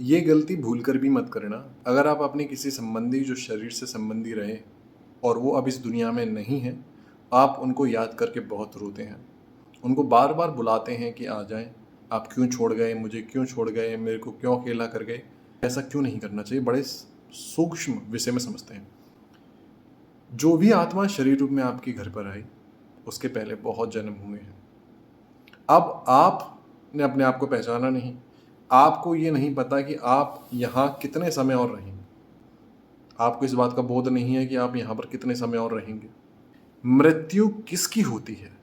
ये गलती भूल कर भी मत करना। अगर आप अपने किसी संबंधी जो शरीर से संबंधी रहे और वो अब इस दुनिया में नहीं है, आप उनको याद करके बहुत रोते हैं। उनको बार-बार बुलाते हैं कि आ जाएँ, आप क्यों छोड़ गए, मुझे क्यों छोड़ गए, मेरे को क्यों अकेला कर गए? ऐसा क्यों नहीं करना चाहिए, बड़े सूक्ष्म विषय में समझते हैं। जो भी आत्मा शरीर रूप में आपके घर पर आई, उसके पहले बहुत जन्म हुए हैं। अब आपने अपने आप को पहचाना नहीं। आपको ये नहीं पता कि आप यहाँ कितने समय और रहेंगे। आपको इस बात का बोध नहीं है कि आप यहाँ पर कितने समय और रहेंगे। मृत्यु किसकी होती है?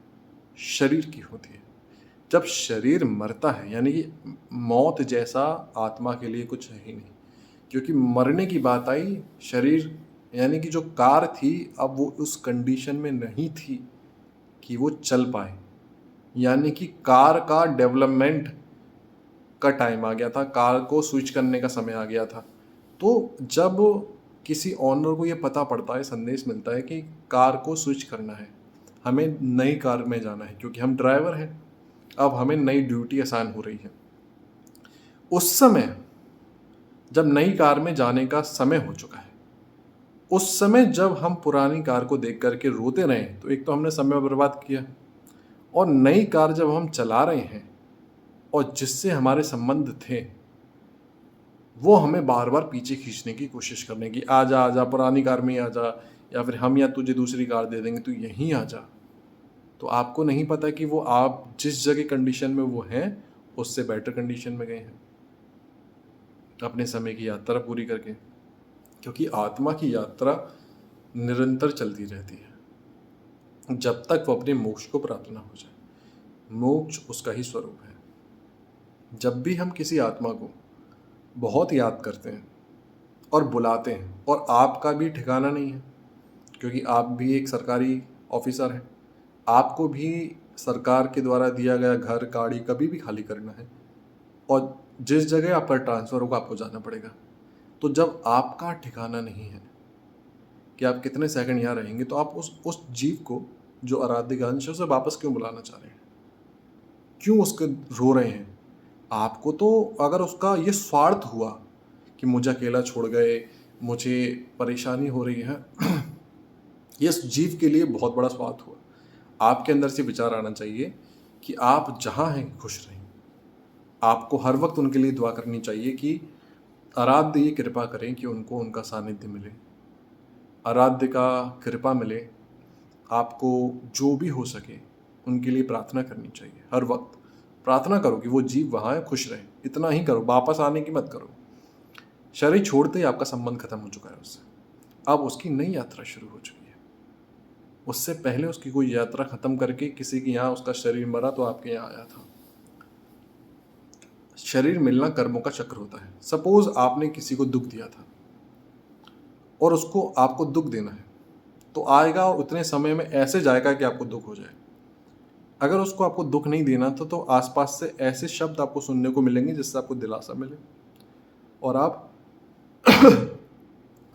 शरीर की होती है। जब शरीर मरता है यानी कि मौत जैसा आत्मा के लिए कुछ है ही नहीं। क्योंकि मरने की बात आई, शरीर यानी कि जो कार थी अब वो उस कंडीशन में नहीं थी कि वो चल पाए। यानी कि कार का डेवलपमेंट का टाइम आ गया था, कार को स्विच करने का समय आ गया था। तो जब किसी ओनर को ये पता पड़ता है, संदेश मिलता है कि कार को स्विच करना है, हमें नई कार में जाना है क्योंकि हम ड्राइवर हैं, अब हमें नई ड्यूटी असाइन हो रही है। उस समय जब नई कार में जाने का समय हो चुका है, उस समय जब हम पुरानी कार को देख करके रोते रहे, तो एक तो हमने समय बर्बाद किया, और नई कार जब हम चला रहे हैं और जिससे हमारे संबंध थे, वो हमें बार-बार पीछे खींचने की कोशिश करने की, आजा, आजा, पुरानी कार में ही आजा, या फिर हम या तुझे दूसरी कार दे देंगे, तू यहीं आ जा। तो आपको नहीं पता कि वो आप जिस जगह कंडीशन में वो हैं, उससे बेटर कंडीशन में गए हैं, अपने समय की यात्रा पूरी करके। क्योंकि आत्मा की यात्रा निरंतर चलती रहती है, जब तक वो अपने मोक्ष को प्राप्त ना हो जाए। मोक्ष उसका ही स्वरूप है। जब भी हम किसी आत्मा को बहुत याद करते हैं और बुलाते हैं, और आपका भी ठिकाना नहीं है, क्योंकि आप भी एक सरकारी ऑफिसर हैं, आपको भी सरकार के द्वारा दिया गया घर, गाड़ी कभी भी खाली करना है, और जिस जगह आपका ट्रांसफ़र होगा आपको जाना पड़ेगा। तो जब आपका ठिकाना नहीं है कि आप कितने सेकंड यहाँ रहेंगे, तो आप उस जीव को, जो आराध्य का अंश है, उसे वापस क्यों बुलाना चाह रहे हैं? क्यों उसको रो रहे हैं? आपको तो अगर उसका ये स्वार्थ हुआ कि मुझे अकेला छोड़ गए, मुझे परेशानी हो रही है, ये इस जीव के लिए बहुत बड़ा स्वार्थ हुआ। आपके अंदर से विचार आना चाहिए कि आप जहाँ हैं खुश रहें। आपको हर वक्त उनके लिए दुआ करनी चाहिए कि आराध्य ये कृपा करें कि उनको उनका सानिध्य मिले, आराध्य का कृपा मिले। आपको जो भी हो सके उनके लिए प्रार्थना करनी चाहिए। हर वक्त प्रार्थना करो कि वो जीव वहाँ है, खुश रहे। इतना ही करो, वापस आने की मत करो। शरीर छोड़ते ही आपका संबंध खत्म हो चुका है उससे। अब उसकी नई यात्रा शुरू हो चुकी है। उससे पहले उसकी कोई यात्रा खत्म करके किसी के यहाँ उसका शरीर मरा तो आपके यहाँ आया था। शरीर मिलना कर्मों का चक्र होता है। सपोज आपने किसी को दुख दिया था और उसको आपको दुख देना है, तो आएगा और उतने समय में ऐसे जाएगा कि आपको दुख हो जाए। अगर उसको आपको दुख नहीं देना था, तो आसपास से ऐसे शब्द आपको सुनने को मिलेंगे जिससे आपको दिलासा मिले और आप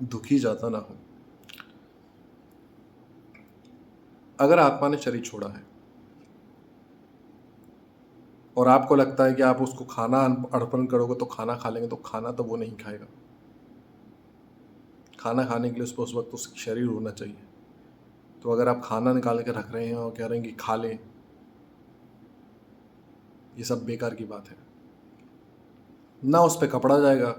दुखी ज़्यादा ना हो। अगर आत्मा ने शरीर छोड़ा है और आपको लगता है कि आप उसको खाना अर्पण करोगे तो खाना खा लेंगे, तो खाना तो वो नहीं खाएगा। खाना खाने के लिए उसको उस वक्त उसका शरीर होना चाहिए। तो अगर आप खाना निकाल के रख रहे हैं और कह रहे हैं कि खा लें, ये सब बेकार की बात है। ना उस पर कपड़ा जाएगा,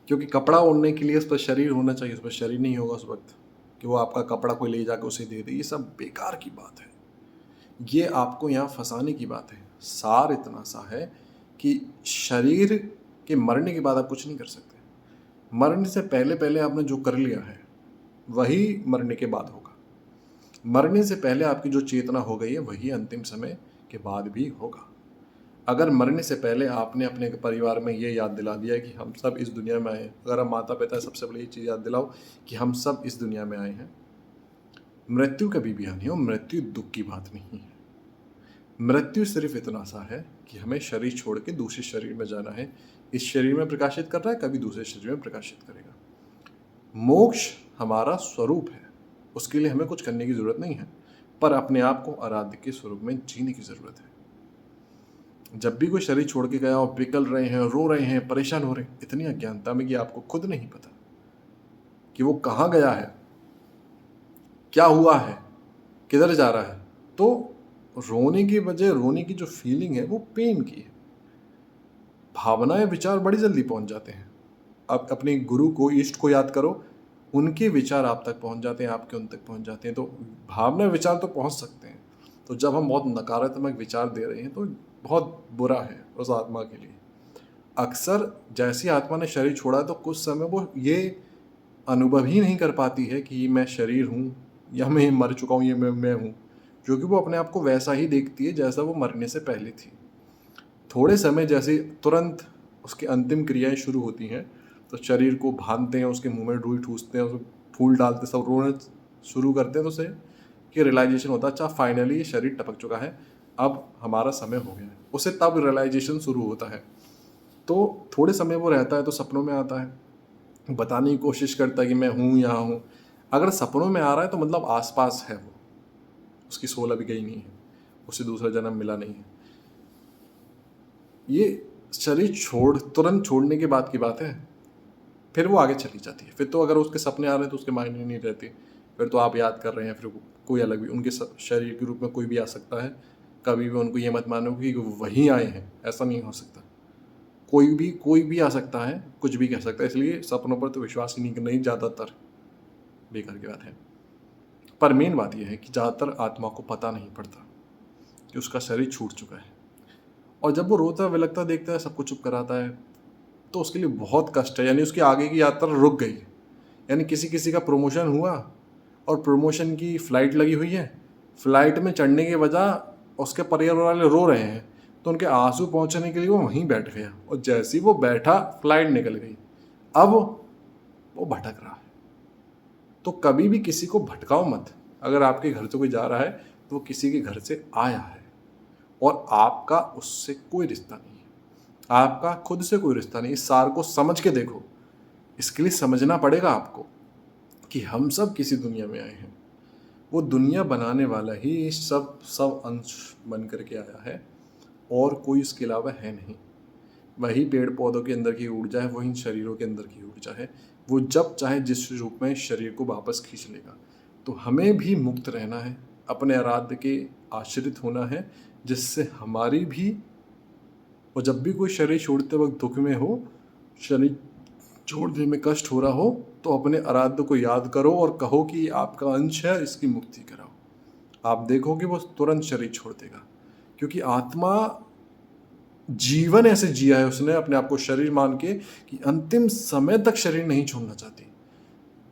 क्योंकि कपड़ा ओढ़ने के लिए उस पर शरीर होना चाहिए। उस पर शरीर नहीं होगा उस वक्त कि वो आपका कपड़ा कोई ले जाकर उसे दे दे। ये सब बेकार की बात है। ये आपको यहाँ फंसाने की बात है। सार इतना सा है कि शरीर के मरने के बाद आप कुछ नहीं कर सकते। मरने से पहले पहले आपने जो कर लिया है वही मरने के बाद होगा। मरने से पहले आपकी जो चेतना हो गई है वही अंतिम समय के बाद भी होगा। अगर मरने से पहले आपने अपने परिवार में ये याद दिला दिया कि हम सब इस दुनिया में आए हैं, अगर हम माता पिता सबसे पहले ये चीज़ याद दिलाओ कि हम सब इस दुनिया में आए हैं, मृत्यु कभी भी आनी हो, मृत्यु दुख की बात नहीं है। मृत्यु सिर्फ इतना सा है कि हमें शरीर छोड़ के दूसरे शरीर में जाना है। इस शरीर में प्रकाशित कर रहा है, कभी दूसरे शरीर में प्रकाशित करेगा। मोक्ष हमारा स्वरूप है, उसके लिए हमें कुछ करने की ज़रूरत नहीं है, पर अपने आप को आराध्य के स्वरूप में जीने की ज़रूरत है। जब भी कोई शरीर छोड़ के गया और बिकल रहे हैं, रो रहे हैं, परेशान हो रहे हैं, इतनी अज्ञानता में कि आपको खुद नहीं पता कि वो कहाँ गया है, क्या हुआ है, किधर जा रहा है। तो रोने की वजह, रोने की जो फीलिंग है वो पेन की है। भावनाएं, विचार बड़ी जल्दी पहुंच जाते हैं। आप अपने गुरु को, इष्ट को याद करो, उनके विचार आप तक पहुंच जाते हैं, आपके उन तक पहुंच जाते हैं। तो भावना, विचार तो पहुंच सकते हैं। तो जब हम बहुत नकारात्मक विचार दे रहे हैं तो बहुत बुरा है उस आत्मा के लिए। अक्सर जैसी आत्मा ने शरीर छोड़ा तो कुछ समय वो ये अनुभव ही नहीं कर पाती है कि मैं शरीर हूँ या मैं मर चुका हूँ, ये मैं हूँ, क्योंकि वो अपने आप को वैसा ही देखती है जैसा वो मरने से पहले थी। थोड़े समय जैसे तुरंत उसकी अंतिम क्रियाएं शुरू होती हैं तो शरीर को बांधते हैं, उसके मुंह में रुई ठूसते हैं, उसको फूल डालते, सब रोने शुरू करते हैं। तो उसे कि रियलाइजेशन होता है, अच्छा फाइनली ये शरीर टपक चुका है, अब हमारा समय हो गया है। उसे तब रियलाइजेशन शुरू होता है। तो थोड़े समय वो रहता है तो सपनों में आता है, बताने की कोशिश करता है कि मैं हूँ, यहाँ हूँ। अगर सपनों में आ रहा है तो मतलब आसपास है वो, उसकी सोल अभी गई नहीं है, उसे दूसरा जन्म मिला नहीं है। ये शरीर तुरंत छोड़ने के बाद की बात है। फिर वो आगे चली जाती है। फिर तो अगर उसके सपने आ रहे हैं तो उसके माइंड में नहीं रहती। फिर तो आप याद कर रहे हैं, फिर कोई अलग भी उनके शरीर के रूप में कोई भी आ सकता है। कभी भी उनको ये मत मानो कि वो वहीं आए हैं, ऐसा नहीं हो सकता। कोई भी आ सकता है, कुछ भी कह सकता है। इसलिए सपनों पर तो विश्वास ही नहीं करना ही ज़्यादातर बेकार की बात है। पर मेन बात यह है कि ज़्यादातर आत्मा को पता नहीं पड़ता कि उसका शरीर छूट चुका है। और जब वो रोता विलखता देखता है, सबको चुप कराता है, तो उसके लिए बहुत कष्ट है। यानी उसकी आगे की यात्रा रुक गई। यानी किसी का प्रमोशन हुआ और प्रमोशन की फ़्लाइट लगी हुई है, फ़्लाइट में चढ़ने के बजाय उसके परिवार वाले रो रहे हैं, तो उनके आंसू पहुंचने के लिए वो वहीं बैठ गया। और जैसे ही वो बैठा, फ़्लाइट निकल गई। अब वो भटक रहा है। तो कभी भी किसी को भटकाओ मत। अगर आपके घर से कोई जा रहा है तो वो किसी के घर से आया है और आपका उससे कोई रिश्ता नहीं है, आपका खुद से कोई रिश्ता नहीं। इस सार को समझ के देखो। इसके लिए समझना पड़ेगा आपको कि हम सब किसी दुनिया में आए हैं। वो दुनिया बनाने वाला ही सब अंश बन करके आया है और कोई इसके अलावा है नहीं। वही पेड़ पौधों के अंदर की ऊर्जा है, वही शरीरों के अंदर की ऊर्जा है। वो जब चाहे जिस रूप में शरीर को वापस खींच लेगा। तो हमें भी मुक्त रहना है, अपने आराध्य के आश्रित होना है, जिससे हमारी भी, और जब भी कोई शरीर छोड़ते वक्त दुख में हो, शरीर छोड़ने में कष्ट हो रहा हो, तो अपने आराध्य को याद करो और कहो कि आपका अंश है, इसकी मुक्ति कराओ। आप देखोगे वो तुरंत शरीर छोड़ देगा। क्योंकि आत्मा जीवन ऐसे जिया है उसने अपने आप को शरीर मान के कि अंतिम समय तक शरीर नहीं छोड़ना चाहती।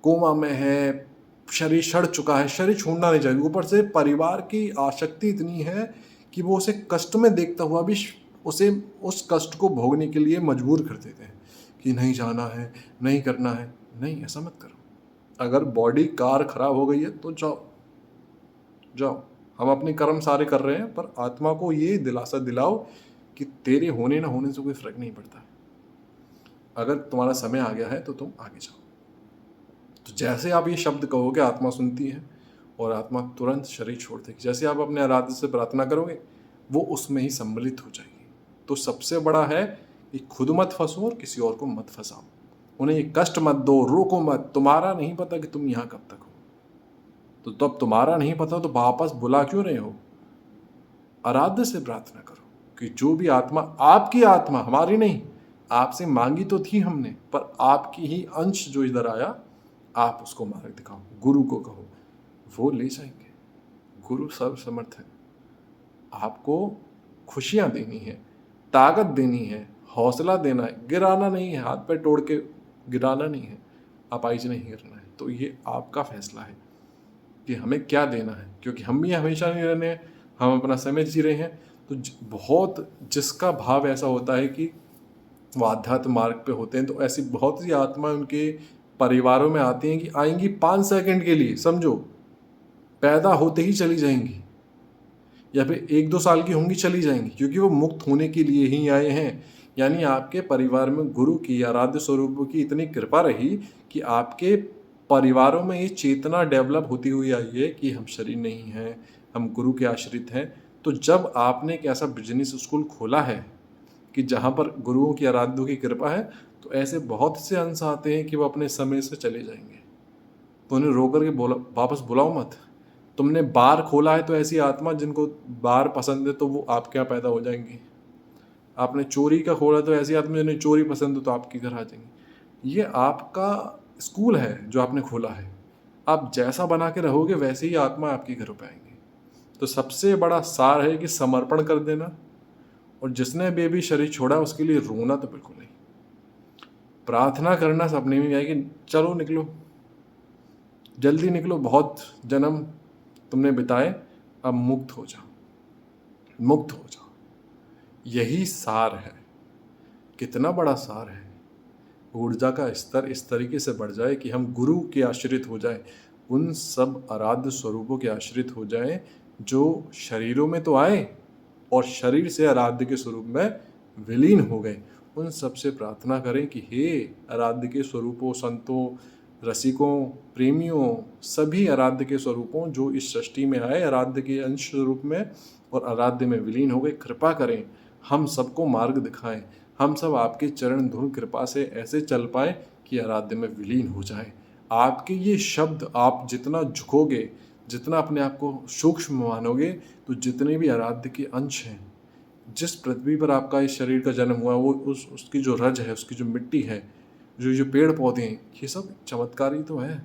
कोमा में है, शरीर सड़ चुका है, शरीर छोड़ना नहीं चाहिए। ऊपर से परिवार की आसक्ति इतनी है कि वो उसे कष्ट में देखता हुआ भी उसे उस कष्ट को भोगने के लिए मजबूर कर देते हैं कि नहीं जाना है, नहीं करना है। नहीं, ऐसा मत करो। अगर बॉडी कार खराब हो गई है तो जाओ जाओ। हम अपने कर्म सारे कर रहे हैं, पर आत्मा को ये दिलासा दिलाओ कि तेरे होने ना होने से कोई फर्क नहीं पड़ता। अगर तुम्हारा समय आ गया है तो तुम आगे जाओ। तो जैसे आप ये शब्द कहोगे, आत्मा सुनती है और आत्मा तुरंत शरीर छोड़ देगी। जैसे आप अपने आराध्य से प्रार्थना करोगे, वो उसमें ही सम्मिलित हो जाएगी। तो सबसे बड़ा है कि खुद मत फंसो और किसी और को मत फंसाओ। उन्हें ये कष्ट मत दो, रोको मत। तुम्हारा नहीं पता कि तुम यहाँ कब तक हो, तो तब तुम्हारा नहीं पता तो वापस बुला क्यों रहे हो? आराध्य से प्रार्थना करो कि जो भी आत्मा, आपकी आत्मा, हमारी नहीं, आपसे मांगी तो थी हमने, पर आपकी ही अंश जो इधर आया, आप उसको मार्ग दिखाओ। गुरु को कहो, वो ले जाएंगे। गुरु सर्वसमर्थ है। आपको खुशियाँ देनी है, ताकत देनी है, हौसला देना है, गिराना नहीं है, हाथ पैर तोड़ के गिराना नहीं है, अपाहिज नहीं करना है। तो ये आपका फैसला है कि हमें क्या देना है, क्योंकि हम भी हमेशा नहीं रहने हैं, हम अपना समय जी रहे हैं। तो बहुत जिसका भाव ऐसा होता है कि वो आध्यात्म मार्ग पे होते हैं, तो ऐसी बहुत सी आत्माएं उनके परिवारों में आती हैं कि आएंगी 5 सेकंड के लिए, समझो, पैदा होते ही चली जाएंगी, या फिर 1-2 साल की होंगी चली जाएंगी, क्योंकि वो मुक्त होने के लिए ही आए हैं। यानी आपके परिवार में गुरु की, आराध्य स्वरूप की इतनी कृपा रही कि आपके परिवारों में ये चेतना डेवलप होती हुई आई है कि हम शरीर नहीं हैं, हम गुरु के आश्रित हैं। तो जब आपने एक ऐसा बिजनेस स्कूल खोला है कि जहाँ पर गुरुओं की आराध्यों की कृपा है, तो ऐसे बहुत से अंश आते हैं कि वो अपने समय से चले जाएंगे। तो उन्हें रो करके बोला, वापस बुलाओ मत। तुमने बार खोला है तो ऐसी आत्मा जिनको बार पसंद है तो वो आपके यहाँ पैदा हो जाएंगी। आपने चोरी का खोला तो ऐसी आत्मा जिन्हें चोरी पसंद हो तो आपके घर आ जाएंगी। ये आपका स्कूल है जो आपने खोला है। आप जैसा बना के रहोगे वैसे ही आत्मा आपके घर पे आएंगी। तो सबसे बड़ा सार है कि समर्पण कर देना, और जिसने भी शरीर छोड़ा उसके लिए रोना तो बिल्कुल नहीं। प्रार्थना करना सपने में है कि चलो निकलो, जल्दी निकलो, बहुत जन्म तुमने बिताए, अब मुक्त हो जाओ, मुक्त हो जाओ। यही सार है। कितना बड़ा सार है। ऊर्जा का स्तर इस तरीके से बढ़ जाए कि हम गुरु के आश्रित हो जाए, उन सब आराध्य स्वरूपों के आश्रित हो जाएं जो शरीरों में तो आए और शरीर से आराध्य के स्वरूप में विलीन हो गए। उन सबसे प्रार्थना करें कि हे आराध्य के स्वरूपों, संतों, रसिकों, प्रेमियों, सभी आराध्य के स्वरूपों जो इस सृष्टि में आए आराध्य के अंश स्वरूप में और आराध्य में विलीन हो गए, कृपा करें, हम सबको मार्ग दिखाएं, हम सब आपके चरण धूल कृपा से ऐसे चल पाए कि आराध्य में विलीन हो जाए। आपके ये शब्द आप जितना झुकोगे, जितना अपने आप को सूक्ष्म मानोगे, तो जितने भी आराध्य के अंश हैं, जिस पृथ्वी पर आपका इस शरीर का जन्म हुआ, वो उसकी जो रज है, उसकी जो मिट्टी है, जो जो पेड़ पौधे हैं, ये सब चमत्कार ही तो है।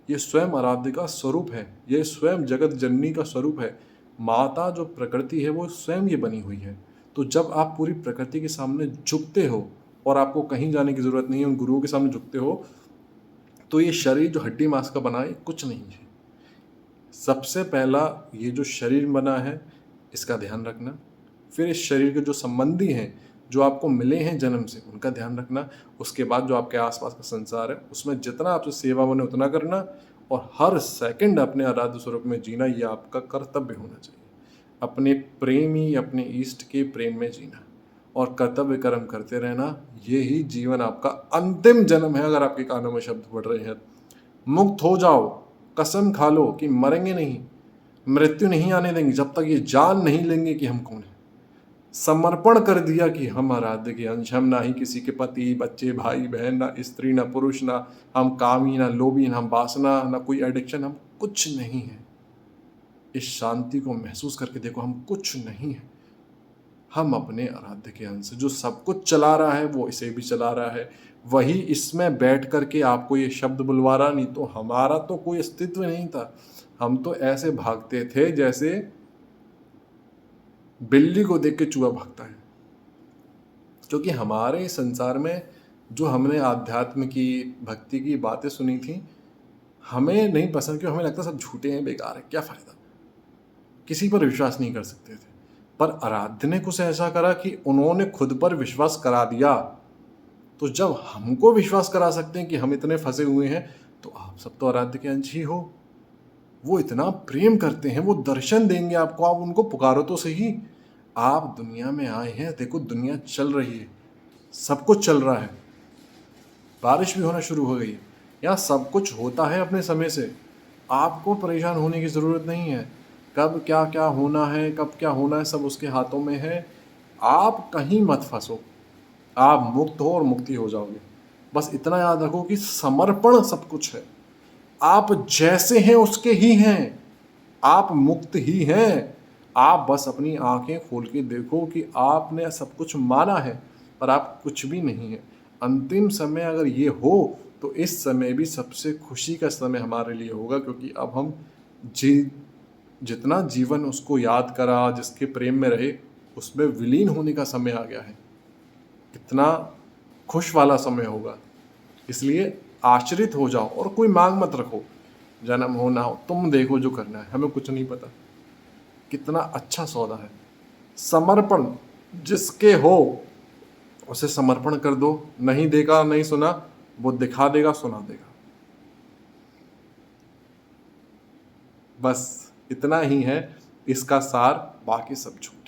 ये स्वयं आराध्य का स्वरूप है, ये स्वयं जगत जननी का स्वरूप है। माता जो प्रकृति है वो स्वयं ये बनी हुई है। तो जब आप पूरी प्रकृति के सामने झुकते हो और आपको कहीं जाने की जरूरत नहीं है, उन गुरुओं के सामने झुकते हो, तो ये शरीर जो हड्डी मांस का बना है कुछ नहीं है। सबसे पहला ये जो शरीर बना है इसका ध्यान रखना, फिर इस शरीर के जो संबंधी हैं जो आपको मिले हैं जन्म से उनका ध्यान रखना, उसके बाद जो आपके आसपास का संसार है उसमें जितना आपसे सेवा बने उतना करना, और हर सेकंड अपने आराध्य स्वरूप में जीना, ये आपका कर्तव्य होना चाहिए। अपने प्रेमी, अपने इष्ट के प्रेम में जीना और कर्तव्य कर्म करते रहना, ये ही जीवन आपका अंतिम जन्म है। अगर आपके कानों में शब्द पड़ रहे हैं, मुक्त हो जाओ, कसम खा लो कि मरेंगे नहीं, मृत्यु नहीं आने देंगे जब तक ये जान नहीं लेंगे कि हम कौन है। समर्पण कर दिया कि हम आराध्य के अंश, हम ना ही किसी के पति, बच्चे, भाई, बहन, ना स्त्री, ना पुरुष, ना हम कामी, ना लोभी, ना हम वासना, ना कोई एडिक्शन, हम कुछ नहीं है। इस शांति को महसूस करके देखो, हम कुछ नहीं है। हम अपने आराध्य के अंश, जो सब कुछ चला रहा है वो इसे भी चला रहा है, वही इसमें बैठ करके आपको ये शब्द बुलवा रहा। नहीं तो हमारा तो कोई अस्तित्व नहीं था। हम तो ऐसे भागते थे जैसे बिल्ली को देख के चूहा भागता है। क्योंकि हमारे संसार में जो हमने आध्यात्म की, भक्ति की बातें सुनी थी, हमें नहीं पसंद, क्यों हमें लगता सब झूठे हैं, बेकार है, क्या फ़ायदा, किसी पर विश्वास नहीं कर सकते थे। पर आराध्य ने कुछ ऐसा करा कि उन्होंने खुद पर विश्वास करा दिया। तो जब हमको विश्वास करा सकते हैं कि हम इतने फंसे हुए हैं, तो आप सब तो आराध्य के अंश ही हो। वो इतना प्रेम करते हैं, वो दर्शन देंगे आपको, आप उनको पुकारो तो सही। आप दुनिया में आए हैं, देखो दुनिया चल रही है, सब कुछ चल रहा है, बारिश भी होना शुरू हो गई है, यहाँ सब कुछ होता है अपने समय से। आपको परेशान होने की ज़रूरत नहीं है। कब क्या क्या होना है, कब क्या होना है, सब उसके हाथों में है। आप कहीं मत फंसो, आप मुक्त हो और मुक्ति हो जाओगे। बस इतना याद रखो कि समर्पण सब कुछ है। आप जैसे हैं उसके ही हैं, आप मुक्त ही हैं। आप बस अपनी आंखें खोल के देखो कि आपने सब कुछ माना है पर आप कुछ भी नहीं है। अंतिम समय अगर ये हो तो इस समय भी सबसे खुशी का समय हमारे लिए होगा, क्योंकि अब हम जितना जीवन उसको याद करा, जिसके प्रेम में रहे, उसमें विलीन होने का समय आ गया है। कितना खुश वाला समय होगा। इसलिए आश्रित हो जाओ और कोई मांग मत रखो, जन्म हो ना हो, तुम देखो जो करना है, हमें कुछ नहीं पता। कितना अच्छा सौदा है। समर्पण जिसके हो उसे समर्पण कर दो। नहीं देखा, नहीं सुना, वो दिखा देगा, सुना देगा। बस इतना ही है इसका सार, बाकी सब झूठ।